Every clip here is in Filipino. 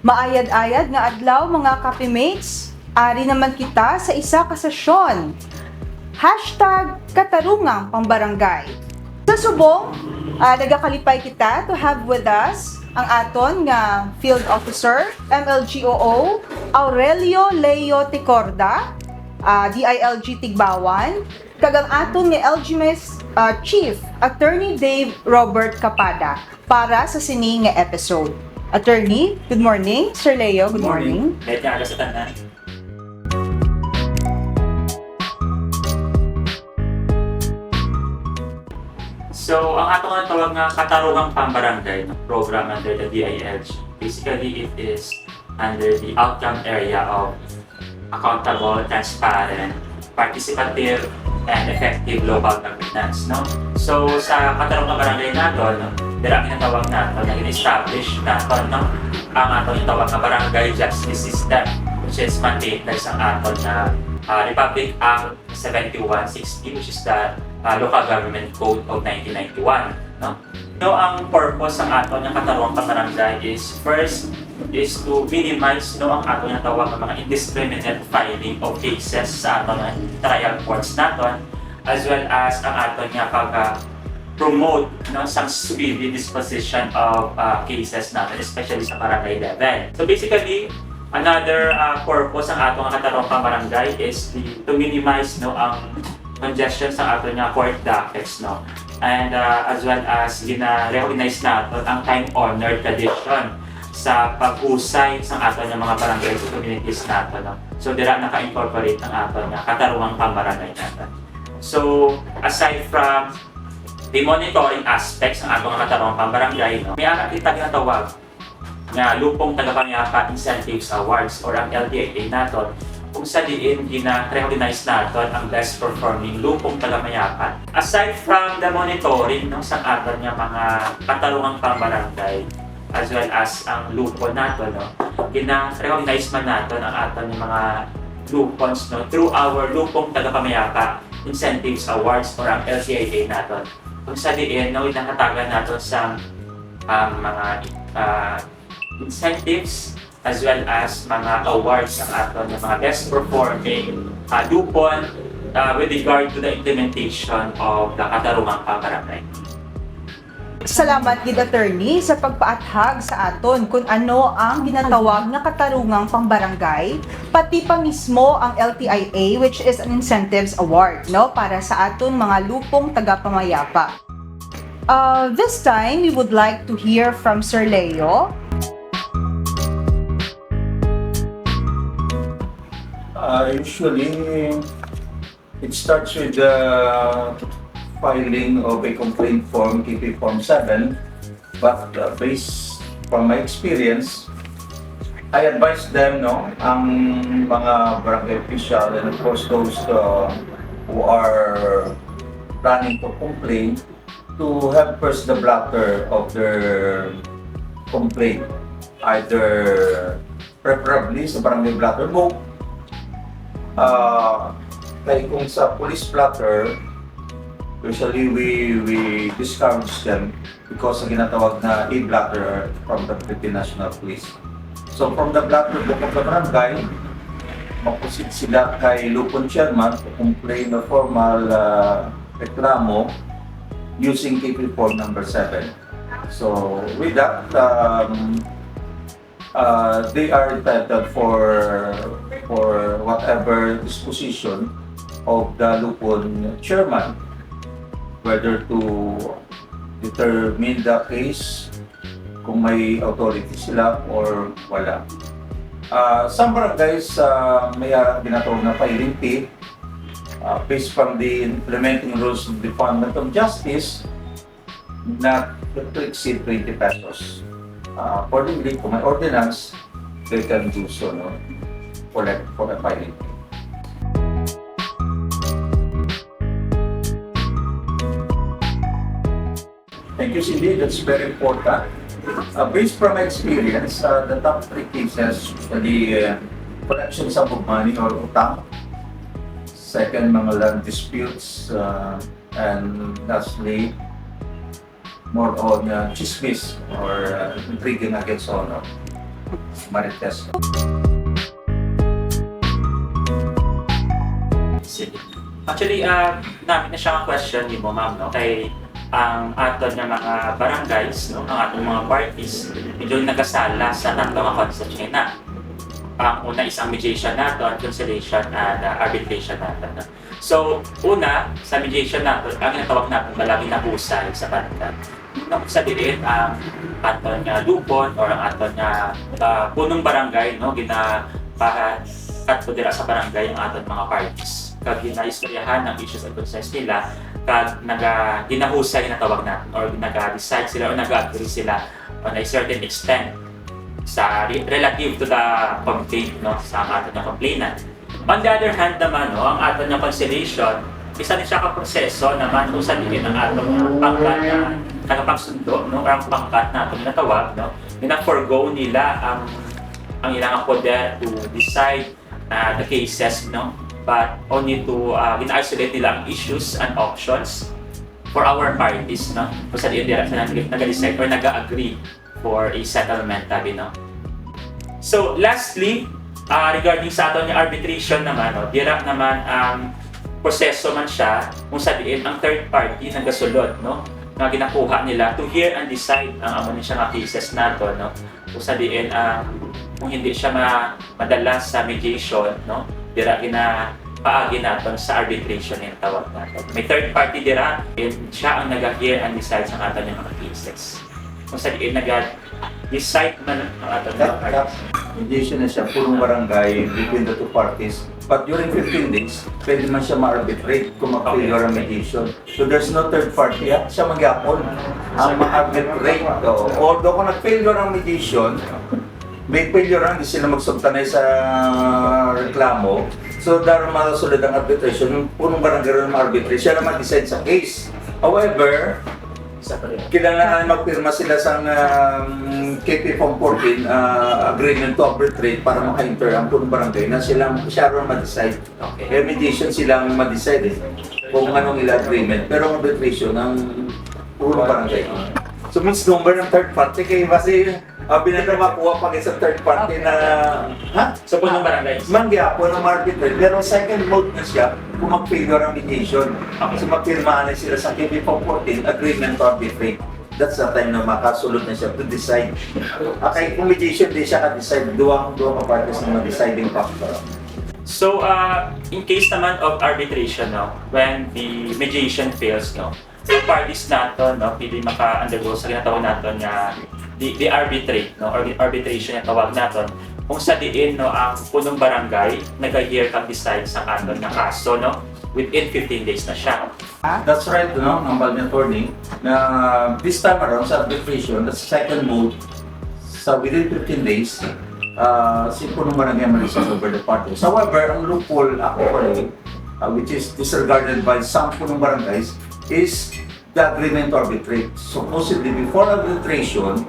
Maayad-ayad nga adlaw mga kapimates, ari naman kita sa isa ka sesyon. #Katarungang Pambarangay. Sa subong, nagakalipay kita to have with us ang aton nga Field Officer, MLGOO, Aurelio Leo Ticorda, DILG Tigbawan, kagang aton nga LGMS Chief, Attorney Dave Robert Capada, para sa sini nga episode. Attorney, good morning. Sir Leo, good morning. Kahit nga aga sa tanan. So, ang ato nga tawag nga Katarungang Pambarangay na program under the DILG. Basically, it is under the outcome area of accountable, transparent, participative, and effective local governance. No? So, sa Katarungang Barangay nato, no, dira kinatawag nato na in-establish nato no, ang ato yung tawag na Barangay Justice System, which is mandated sa aton na Republic Act 7160, which is the Local Government Code of 1991. No? So, ang purpose ng aton ng Katarungang Pambarangay is first is to minimize no, ang aton yung tawag ng mga indiscriminate filing of cases sa aton ng trial courts naton, as well as ang aton nga promote no, some speedy disposition of cases natin, especially sa barangay level. So basically, another purpose ng atong Katarungang Pambarangay is to minimize no, ang congestion sa aton nga court dockets, no? And as well as gina-recognize natin ang time-honored tradition sa paghusay sa aton ng mga barangay sa communities natin. No? So dira naka-incorporate ang aton nga Katarungang Pambarangay natin. So aside from the monitoring aspects ng atong Katarungang Pambarangay, no, may ara kita ginatawag nga Lupong Tagapangayapa Incentives Awards or ang LTIA naton, kung sa diin gina-recognize naton ang best performing lupong tagamayapan. Aside from the monitoring no, sa aton nga mga Katarungang Pambarangay, as well as ang lupo naton, no, gina-recognize man naton ang aton mga lupons no, through our Lupong Tagapamayapa Incentives Awards or ang LTIA naton. Kung sa diin, no, nakatagan natin sa mga incentives as well as mga awards ang aton ng mga best performing lupon with regard to the implementation of the Katarungang Pambarangay. Salamat gid attorney sa pagpaathag sa aton kung ano ang ginatawag na Katarungang Pambarangay, pati pa mismo ang LTIA, which is an incentives award, no, para sa aton mga lupong tagapamayapa. This time we would like to hear from Sir Leo. Usually it starts with the filing of a complaint form, KP Form 7, but based from my experience, I advise them, no, ang mga barangay official and of course those who are planning to complain to have first the blotter of their complaint, either preferably sa barangay blotter book, like kung sa police blotter, usually we discourage them because ang ginatawag na e-blotter from the Philippine National Police. So from the blotter book of the barangay, mapusit sila kay Lupon Chairman to complain of formal reklamo using KP Form number 7. So with that, they are entitled for whatever disposition of the Lupon Chairman, whether to determine the case kung may authority sila or wala. Some barangays may ginatawag na filing fee based from the implementing rules of the Department of Justice not to exceed 20 pesos. Accordingly, kung may ordinance, they can do so, no, for a filing fee. Thank you, Cindy. That's very important. Based from my experience, the top 3 cases, the collection sum of money or utang, second, mga land disputes, and lastly, more on chismis or intriguing against honor. Marites. Sige. Actually, namin na siya ang question ni mo, ma'am, no? Kay ang aton nga mga barangays, no? Ang atong mga parties, medyo nagasala sa tatlong concept na. Ang una is ang mediation natin, conciliation, and arbitration natin. No? So, una, sa mediation natin, ang natawag natin palagi na husay sa barangay. Nung sabihin ang aton nga lupon or ang aton nga punong barangay, no? Ginapahat ko dira sa barangay ang aton mga parties. Kag ginaistoryahan ang issues and concerns nila, kag ginahusay na tawag natin or nag-decide sila or nag-agree sila on a certain extent sa relative to the complaint, no, sa aton na complainant. On the other hand naman, no, ang aton na conciliation, isa din siya ka proseso naman kung saan din ang atong pangkat na tagapagsundo, no, or ang pangkat na atong natawag, no, gina-forgo nila ang ilang poder to decide the cases, no, but only to gina-isolate nila ang issues and options for our parties, no, kung saan din sila nag-decide or nag-agree for a settlement, tabi, no. So, lastly, regarding sa aton yung arbitration naman, no, dira naman ang proseso man siya kung sabihin ang third party nagasulod, no, na ginakuha nila to hear and decide ang amo ni siya nga cases nato, no, kung sabihin kung hindi siya madala sa mediation, no, dira paagi naton sa arbitration yung tawag natin. May third party dira, and siya ang nag-hear and decide sa aton yung mga cases. Kung sabihin nag-decide man ang aton mga parties. Mediation na siya, purong barangay between the two parties. But during 15 days, pwede man siya ma-arbitrate kung mag-failure ang mediation. So there's no third party, siya mag-yapon ang ma-arbitrate. Although kung nag-failure ang mediation, may failure ang hindi sila magsubtanay sa reklamo. So dahil masusunod ang arbitration, yung punong barangay rin ma-arbitrate, siya naman decide sa case. However, kailangan na magpirma sila sa KP Form 14 agreement to arbitrate para maka-enter ang punong barangay na siya rin ma-decide. Okay. Kaya mediation silang ma-decide kung anong ila agreement. Pero ang arbitration ng punong barangay. So means number ng third party kaya kasi binata makuha pa sa third party na So, punong barangay. mangyapo ng arbitrate. Pero second mode na siya kung mag-failure ang mediation. Okay. So magpirmahan na sila sa KP Form 14 agreement to arbitrate. That's the time na makasulot na siya to decide. Okay, kung mediation din siya ka-decide, duwang ka-parties na deciding factor. So, in case naman of arbitration, no, when the mediation fails, no, yung parties nato, no, pili maka-undergo sa ginatawag natin na the arbitrate, no, or the arbitration na tawag natin, kung sa diin, no, ang punong barangay, nag-hear kang decide sa aton na kaso, no, within 15 days na siya. That's right, no, ng Balnya Attorney, na this time around sa arbitration, the second mode, sa within 15 days, si punong barangay ma-decide over the parties. However, ang loophole actually, which is disregarded by some punong barangays, is the agreement to arbitrate. Supposedly, before arbitration,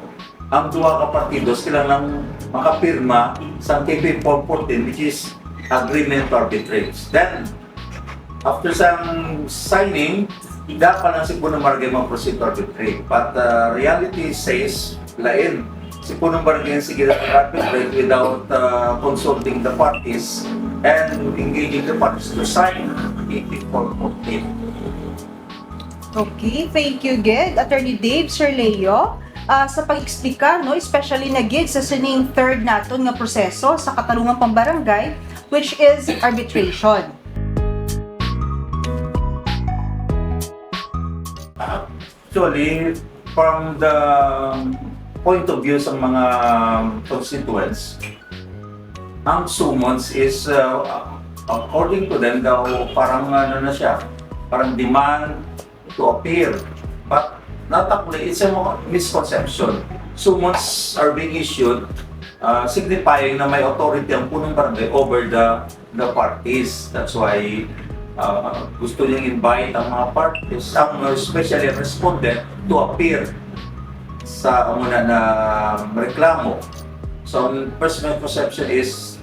ang duwa ka partidos kailangan makapirma sa KP Form 14, which is agreement to arbitrate. Then, after some signing, dapat lang si punong barangay mag-proceed to arbitrate. But reality says, lain, si punong barangay sige na arbitrate without consulting the parties and engaging the parties to sign KP Form 14. Okay, thank you, Gid. Attorney Dave Sirleo, sa pag-explika, no, especially na Gid sa sining third naton nga proseso sa katarungang pambarangay, which is arbitration. Actually, from the point of view sa mga constituents, ang summons is, according to them, daw parang ano na siya, parang demand to appear. But not actually, it's a misconception. Summons are being issued signifying na may authority ang punong barangay over the parties. That's why gusto niyang invite ang mga parties, especially ang respondent, to appear sa muna na reklamo. So, first misconception is,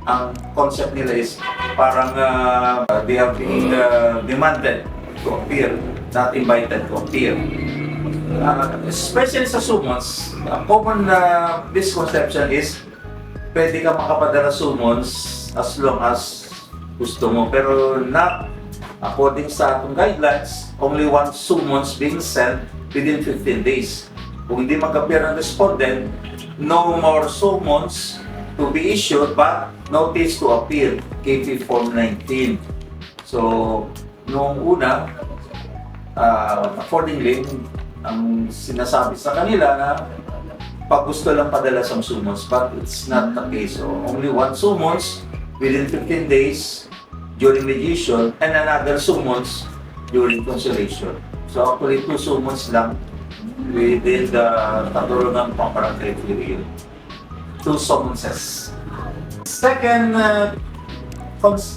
ang concept nila is parang they are being demanded to appear, not invited to appear. especially sa summons, ang common na misconception is pwede ka makapadala summons as long as gusto mo. Pero not according sa atong guidelines, only one summons being sent within 15 days. Kung hindi mag-appear ang respondent, no more summons to be issued but notice to appear, KP Form 19. So, noong una, accordingly, ang sinasabi sa kanila na pag gusto lang padala sa summons, but it's not the case. So, only one summons within 15 days during mediation and another summons during conciliation. So, actually, 2 summons lang within the Katulungan Pambarangay period. 2 summonses. Second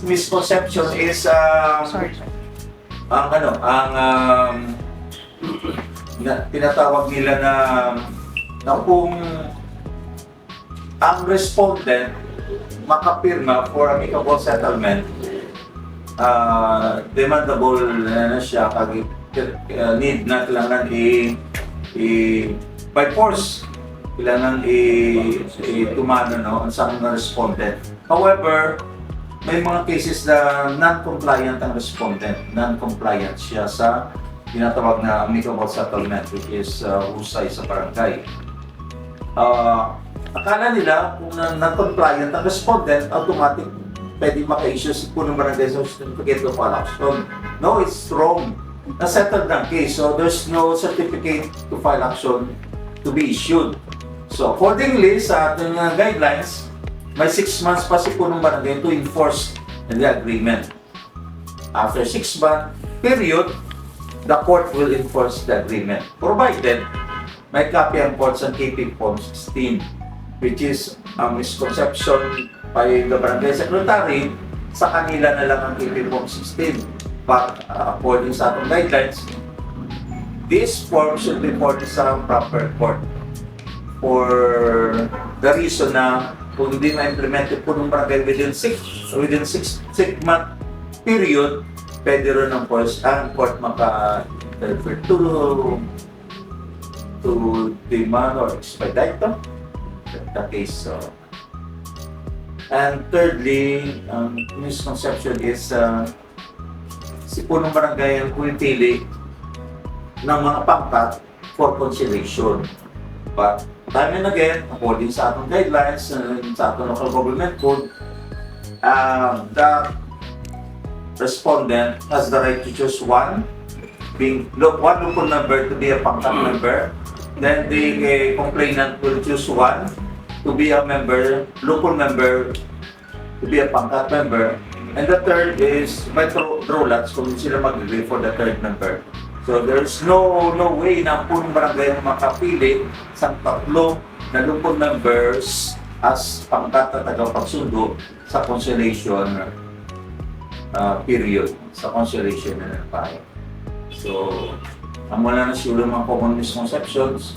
misconception is Sorry. Tinatawag nila na kung ang respondent makapirma for amicable settlement, demandable na siya, need na kailangan by force, kailangan tumano ang isang respondent. However, may mga cases na non-compliant ang respondent, non-compliant siya sa tinatawag na amicable settlement, which is husay sa barangay. Akala nila kung non-compliant ang respondent, automatic pwede maka-issue si punong barangay sa certificate of action. No, it's wrong. Na-settled ng case, so there's no certificate to file action to be issued. So accordingly sa ating guidelines, may 6 months pa si punong barangay to enforce the agreement. After 6-month period, the court will enforce the agreement, provided may copy ang court sa KP Form 16, which is ang misconception by the barangay secretary, sa kanila na lang ang KP Form 16. But according sa atong guidelines, this form should be forwarded sa proper court for the reason na kung hindi ma-implement po ng barangay within 6-month period, pwede rin ang court maka-refer to demand or expedite the case. And thirdly, misconception is si punong barangay ang pumipili ng mga pangkat for conciliation. But time and again, according sa atong guidelines, sa atong local government code, the respondent has the right to choose one local member to be a pangkat member. Then the complainant will choose one to be a local member to be a pangkat member. And the third is by draw lots kung sila mag-agree for the third member. So there's no way na punong barangay makapili sa 3 na local members as pangkat at tagapagsundo sa conciliation period, sa conciliation na nagpayo. So, ang wala na siguro mga common misconceptions,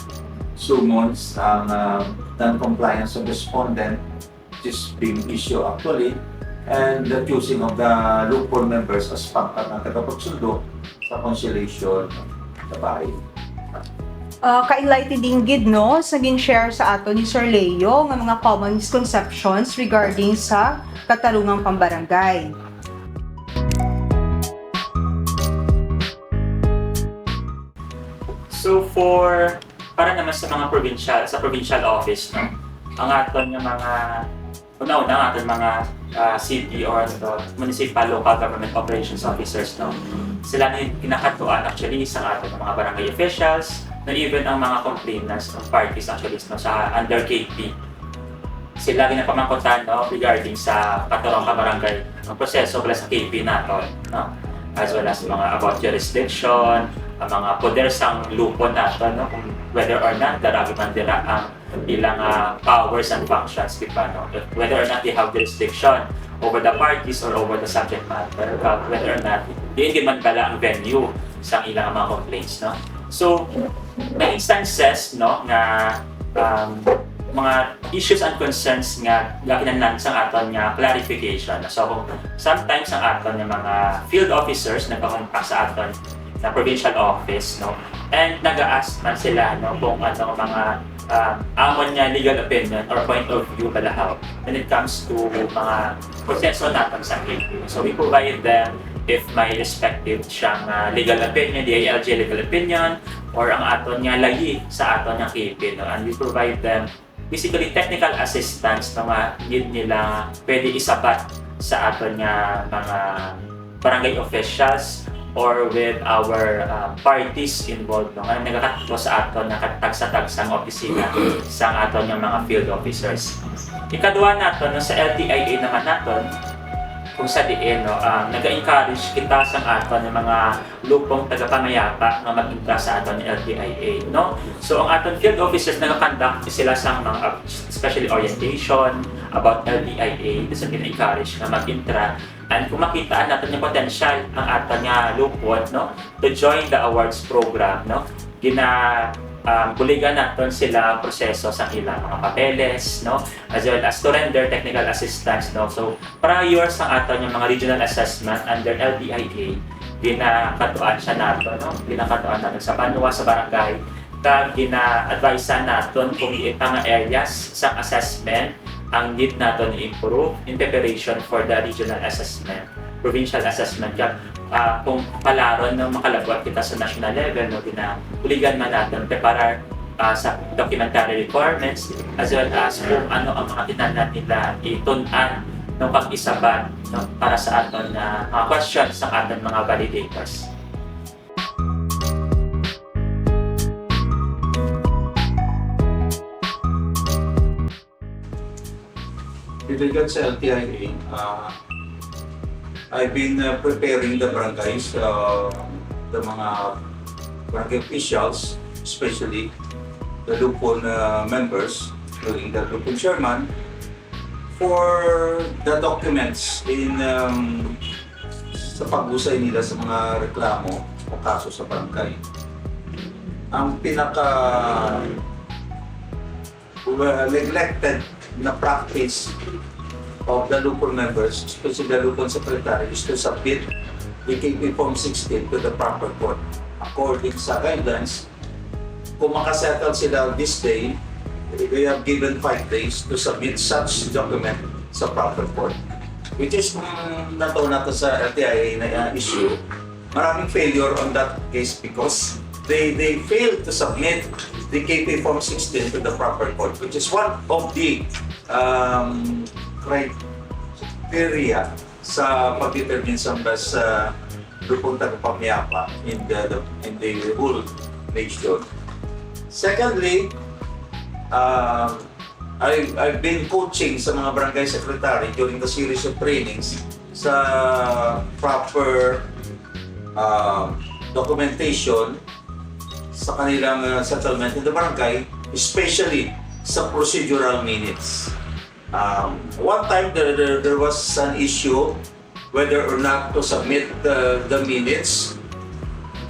summons, ang non-compliance of respondent, which is being issued actually, and the choosing of the local members as pangkat ng tagapagsundo sa conciliation sa bahay. Ka-enlightened din gid no, saging share sa ato ni Sir Leo ng mga common misconceptions regarding sa katarungang pambarangay. So para naman sa mga provincial office, no, ang aton ng mga una-una ang aton mga city or municipal local government operations officers, no, sila na yung kinakatuan actually sa aton ng mga barangay officials, na even ang mga complainants ng parties actually no, sa under KP. Sila ginapamangkutan no, regarding sa katarungang barangay ang proseso pala sa KP natin, no, as well as mga about jurisdiction, ang mga poder sang lupon natin, no, kung whether or not darami man dira ang ilang powers and functions, diba, no? Whether or not they have jurisdiction over the parties or over the subject matter, whether or not hindi man bala ang venue sa ilang mga complaints, no? So, may instances, no, na mga issues and concerns nga kinahanglan sa aton nga clarification. So, sometimes ang aton nga mga field officers nagpakontak sa aton na provincial office, no? And nag-a-ask man sila, no, kung ano mga amon niya legal opinion or point of view balahaw when it comes to mga proseso natin sa KP. So we provide them if may respective siyang legal opinion, DILG legal opinion, or ang aton nga layi sa aton nga KP, no? And we provide them basically technical assistance na need nila pwede isabat sa aton nga mga barangay officials or with our parties involved, no? Ang nagkakatlo sa aton na tagsa-tagsang opisina sa aton nga mga field officers. Ikaduha naton no, sa LTIA naman naton kung sa diin, no, nag-encourage kita sa aton ng mga lupong tagapamayapa na mag-intra sa aton ng LTIA, no? So ang aton field officers nag-conduct sila sa mga especially orientation about LTIA, so gina-encourage na mag-intra. And kung makitaan natin yung potential ang aton nga lupon, no, to join the awards program, no, buligan natin sila proseso sa ilang mga papeles, no, as well as to render technical assistance, no. So prior sa aton yung mga regional assessment under LTIA, ginakatuan siya natin, no, ginakatuan natin sa banwa sa barangay, kag gina-advisean natin kung itang areas sa assessment ang need natin i-improve in preparation for the regional assessment, provincial assessment, kag kung palaron ng makalabot kita sa national level, no, pinapuligan man natin preparar sa documentary requirements as well as kung ano ang mga tinanan nila itunan ng pag-isaban, no, para sa aton na mga questions sa aton mga validators. With regard sa LTIA, I've been preparing the barangays, the mga barangay officials, especially the Lupon members, including the Lupon chairman, for the documents in sa pag-usay nila sa mga reklamo o kaso sa barangay. Ang pinaka neglected na practice of the Lupon members, especially the Lupon secretary, is to submit the KP Form 16 to the proper court. According sa guidelines, kung makasettle sila this day, they have given 5 days to submit such document sa proper court. Which is kung nataon natin sa LTIA na issue, maraming failure on that case because they failed to submit the KP Form 16 to the proper court, which is one of the criteria sa pag-determine sa Lupon tagapamiyapa in the whole nation. Secondly, I've been coaching sa mga barangay secretary during the series of trainings sa proper documentation sa kanilang settlement in the barangay, especially sa procedural minutes. One time there was an issue whether or not to submit the minutes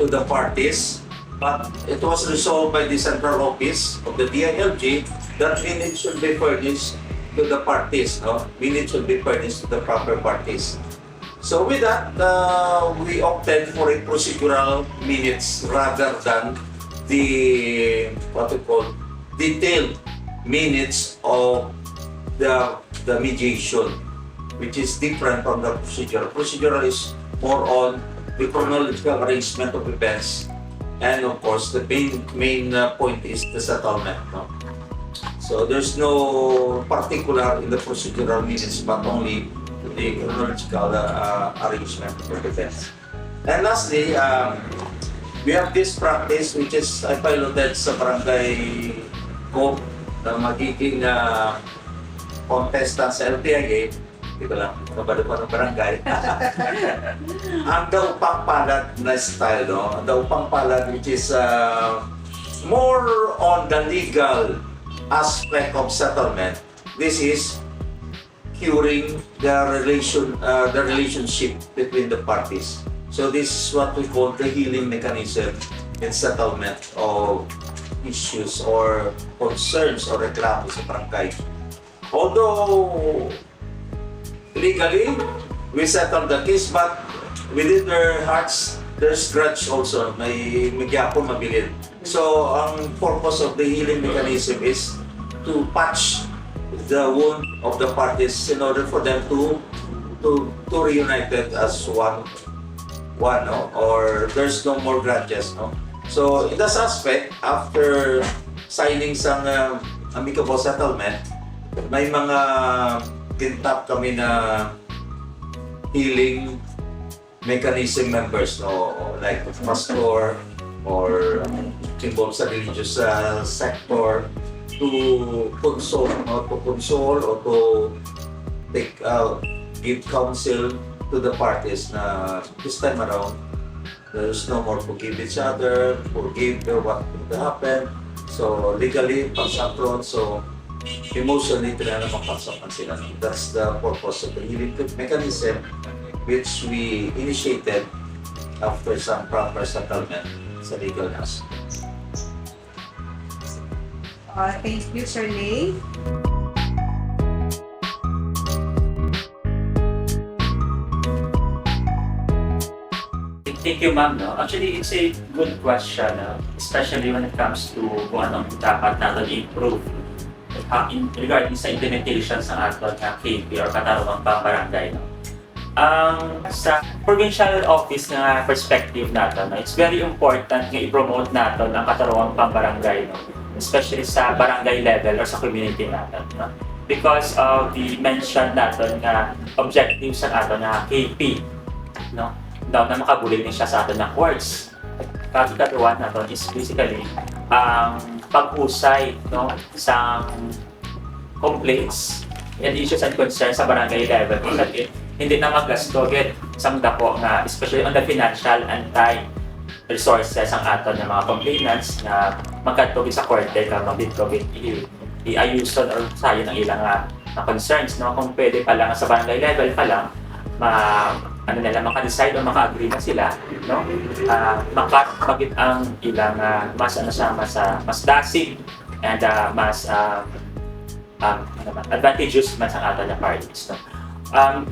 to the parties, but it was resolved by the central office of the DILG that minutes should be furnished to the parties, no? Minutes should be furnished to the proper parties. So with that, we opted for a procedural minutes rather than the what we call detailed minutes of the mediation, which is different from the procedural. Procedural is more on the chronological arrangement of events, and of course the main point is the settlement, no? So there's no particular in the procedural minutes, but only the chronological arrangement of events. And lastly, we have this practice which is I piloted sa barangay ko na magiging contestant sa LTIA. Hindi ko lang kabado pa ng barangay. Ang daupang palad na style, no? Daupang palad which is more on the legal aspect of settlement. This is curing the relationship between the parties. So this is what we call the healing mechanism in settlement of issues or concerns or reklamo sa barangay. Although legally we settled the case, but within their hearts there's grudge also, may magyapon mabilin. So ang purpose of the healing mechanism is to patch the wound of the parties in order for them to reunited as one, no? Or there's no more grudges, no? So in that aspect, after signing some amicable settlement, may mga kintap kami na healing mechanism members, no? Like pastor or involved sa religious sector to console, no? To console or to take give counsel to the parties na this time around there's no more forgive each other, forgive what happened. So legally, pagsapron, so emotionally, tinanong magpagsapan sila. That's the purpose of the healing mechanism which we initiated after some proper settlement sa legal aspect. Thank you, Sir Lay. Thank you, ma'am. No? Actually, it's a good question, especially when it comes to kung anong dapat natin improve regarding sa implementation sa aton na KP or katarungang pambarangay. No? Sa provincial office na perspective natin, no? It's very important nga i-promote natin ang katarungang pambarangay, no? Especially sa barangay level or sa community natin. No? Because of the mentioned natin na objectives sa aton na KP. No? Na makabulig din siya sa atin ng courts. Katutuan natin is basically ang pag-usay, no, sa complaints and issues and concerns sa barangay level. Kasi hindi na magasto get isang dako na especially on the financial and time resources ang aton ng mga complainants na magkatugid sa korte ka magdito i-ayuson or sayo ng ilang na concerns, no, kung pwede pa lang sa barangay level pa lang maka-decide o maka-agree na sila, no? Makapagit ang ilang mas mas dasig and mas advantageous man sa ato na parties, no?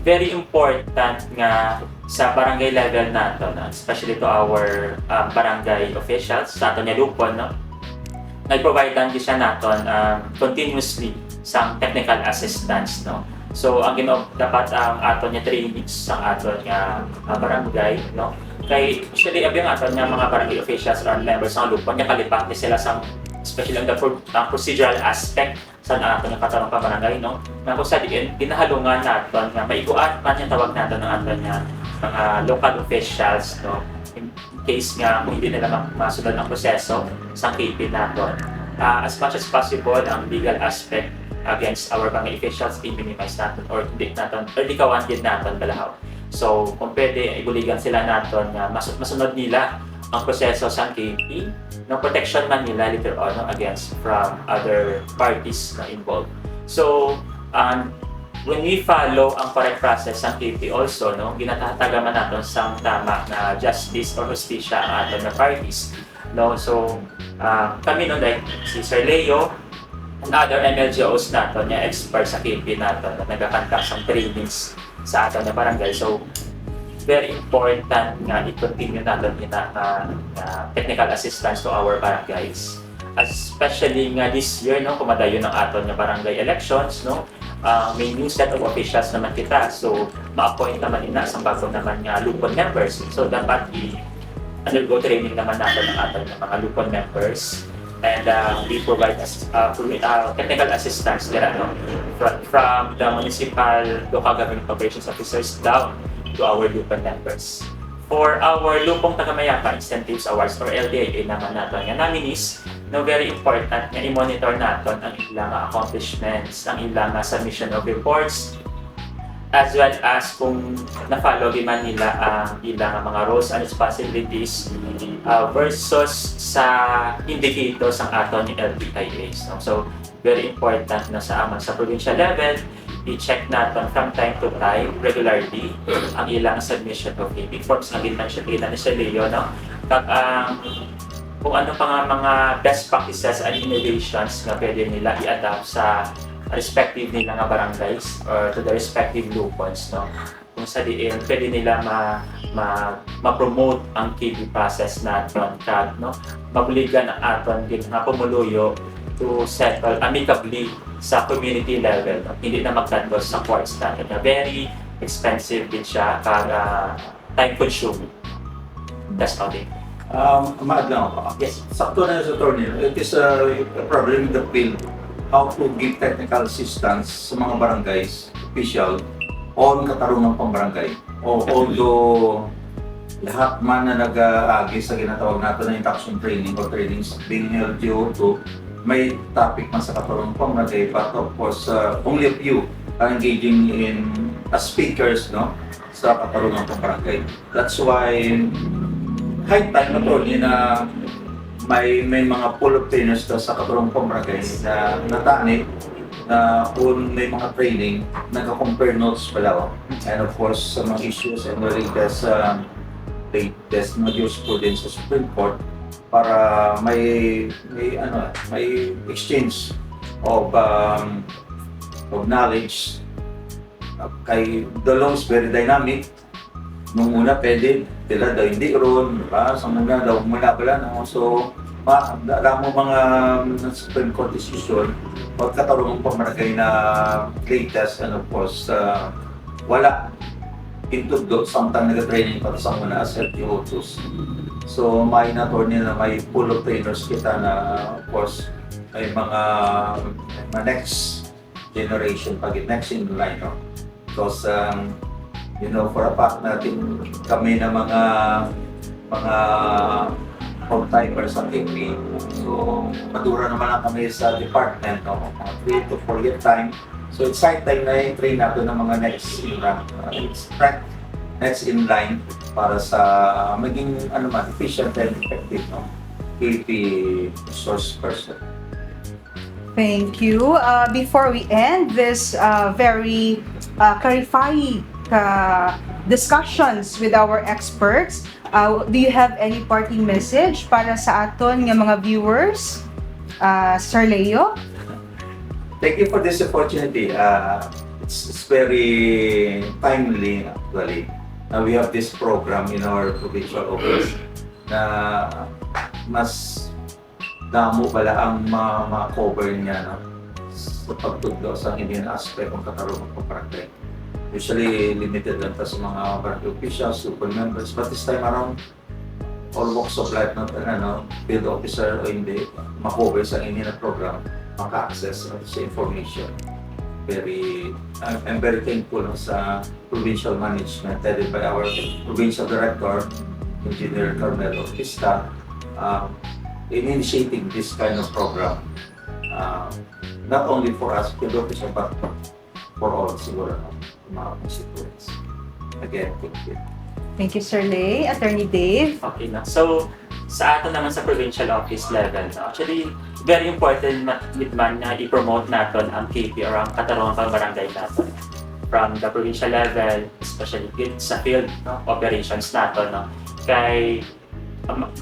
Very important nga sa barangay level nato, no? Especially to our barangay officials sa ato niya lupon, no? Nag-provide din siya naton continuously sa technical assistance, no? So ang dapat ang aton niya trainings sa aton nga barangay, no? Kay actually abi ang aton nga mga barangay officials or members ng lupon niya kalipat ni sila sa especially ang procedural aspect sa aton nga katarong barangay, no? Na kung sa diin ginahalungan naton nga maiguan man yung tawag naton ng aton nga mga local officials, no? In case nga kung hindi nila masunod ang proseso sa KP naton, as much as possible ang legal aspect against our barangay officials i-minimize natin or hindi natin or di kawantin natin balahaw. So kung pwede ibuligan sila natin na masunod nila ang proseso sa KP, no protection man nila later on, no, against from other parties na involved. So when we follow ang correct process ng KP also, no, ginatatagan natin sa tama na justice or justisya ang aton na parties, no. So kami no, like si Sir Leo and other MLGOs natin, yung expert sa KP natin na nagkakantak sa trainings sa atin na barangay. So, very important nga i-continue natin technical assistance to our barangays. Especially nga this year, no, kumadayo ng aton na barangay elections, no, may new set of officials naman kita. So, ma-appoint naman ina sa bago naman nga lupon members. So, dapat undergo training naman natin ng aton na mga lupon members. And we provide technical assistance there, no? From the municipal local government operations officers down to our lupon members. For our Lupong Tagamayapa Incentives Awards or LTIA naman natin, nga nominees, no, very important nga i-monitor natin ang ilang accomplishments, ang ilang submission of reports, as well as kung na-follow man nila ang ilang mga roles and responsibilities versus sa indicators ng aton ni LTIAs. No? So, very important na sa provincial level, i-check natin from time to time, regularly, ang ilang submission of KP forms na ginmention nila ni Sir Leo, no? Kung ano pa nga mga best practices and innovations na pwede nila i-adapt sa respective nila nga barangays or to the respective lupons, no? kung sa diin pwede nila ma-promote ang KB process naton kag no mabuligan ang aton din nga pumuluyo to settle amicably sa community level no? Hindi na magtanggol sa courts natin na very expensive din siya kag time consuming. That's how they Maad lang ako. yes. Sakto na sa attorney. It is a problem in the field how to give technical assistance sa mga barangays official on katarungang pambarangay. Although lahat man na nag-aagi sa ginatawag natin na induction training or trainings being held due to may topic man sa katarungang pambarangay, but of course only a few are engaging in as speakers no sa katarungang pambarangay. That's why high time attorney na may mga pool of trainers sa katarungang pambarangay na natani na kung may mga training, nagka-compare notes pala. And of course, sa mga issues and the latest na jurisprudence sa Supreme Court para may exchange of knowledge. Kay the law is very dynamic. Nung una pwede, sila daw hindi ron, diba? Sa muna daw mula pala. No? So, alam mo mga Supreme Court decision, pagkatarungang pambarangay na latest, and of course, wala intudlo, samtang nag-training para sa muna as LTO2s. So, may attorney na may pool of trainers kita na, of course, may mga next generation, next in line, no? Because, you know, for a fact natin, kami na mga full-timers sa KP. So, madura naman lang kami sa department, no? Mga 3 to 4 year time. So, it's high time na i-train natin ng mga next in line para sa maging efficient and effective, no? KP source person. Thank you. Before we end this very clarifying discussions with our experts, do you have any parting message para sa aton nga mga viewers? Sir Leo? Thank you for this opportunity. It's very timely actually. We have this program in our provincial office na mas damo pala ang ma-cover niya, no? Sa pagtudlo sa Indian aspect ng katarungang pambarangay. Usually limited lang sa mga barangay officials, local members, but this time around all walks of life, not field officer o hindi, ma-cover sa Indian program, maka-access sa information. I'm very thankful sa provincial management headed by our provincial director, Engineer Carmelo Pista, in initiating this kind of program, not only for us field officer but for all siguro mga constituents. Again, thank you. Thank you, Sir Lay. Attorney Dave? Okay na. So, sa ato naman sa provincial office level, no? Actually, very important man na i-promote natin ang KP or ang katarungang pambarangay natin. From the provincial level, especially sa field operations natin. No? Kay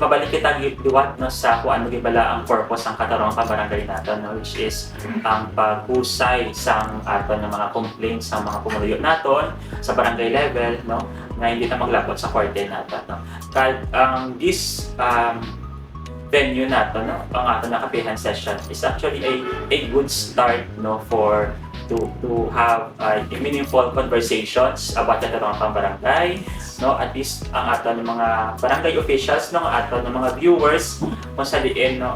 mabalik kita giwat no sa kung ano gibala ang purpose ng katarungang pambarangay natin, no? Which is ang paghusay sa aton ng mga complaints sa mga pumuluyo naton sa barangay level, no, na hindi na maglabot sa korte natin, no. Kaya this venue natin, no, ang aton na kapihan session is actually a good start, no, for to have meaningful conversations about katarungang pambarangay, no, at least ang aton ng mga barangay officials, no, ang aton ng mga viewers kung sa diin, no,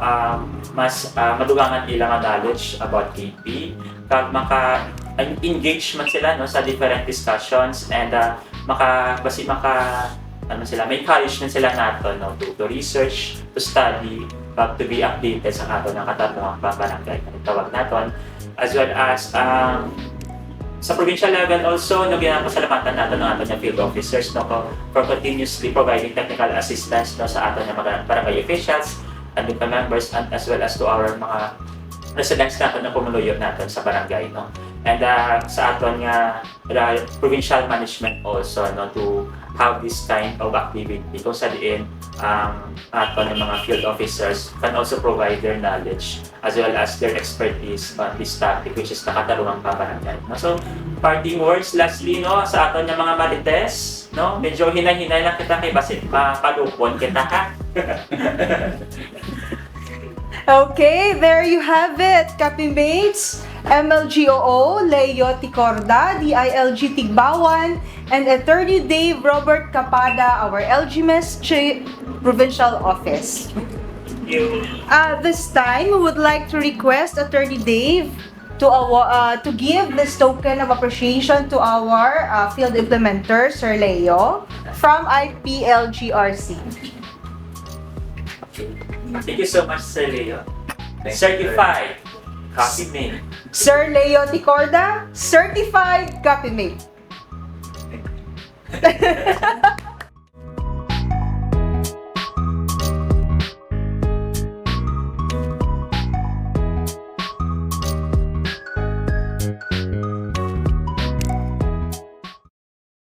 mas madugangan ilang knowledge about KP kag maka-engage man sila, no, sa different discussions and may encouragement sila nato, no, to research, to study, to be updated sa aton ng katarungang pambarangay na tawag naton, as well as sa provincial level also, no, ginapasalamatan natin ng ating field officers, no, for continuously providing technical assistance, no, sa ating mga barangay officials and the members, and as well as to our mga residents natin na pumuluyo natin sa barangay, no. And sa aton nga provincial management also no to have this kind of activity kung sa diin aton ng mga field officers can also provide their knowledge as well as their expertise on this topic which is nakatarungang pabarangay. No? So parting words lastly no sa aton ng mga marites no medyo hinay-hinay lang kita kay basit mapalupon kita ha. Okay, there you have it, Kapimates. MLGOO, Leo Ticorda, DILG Tigbawan, and Attorney Dave Robert Capada, our LGMS Provincial Office. This time, we would like to request Attorney Dave to give this token of appreciation to our field implementer, Sir Leo, from IPLGRC. Thank you so much, Sir Leo. Certified copy mate. Sir Leo Ticorda, Certified Copy Mate.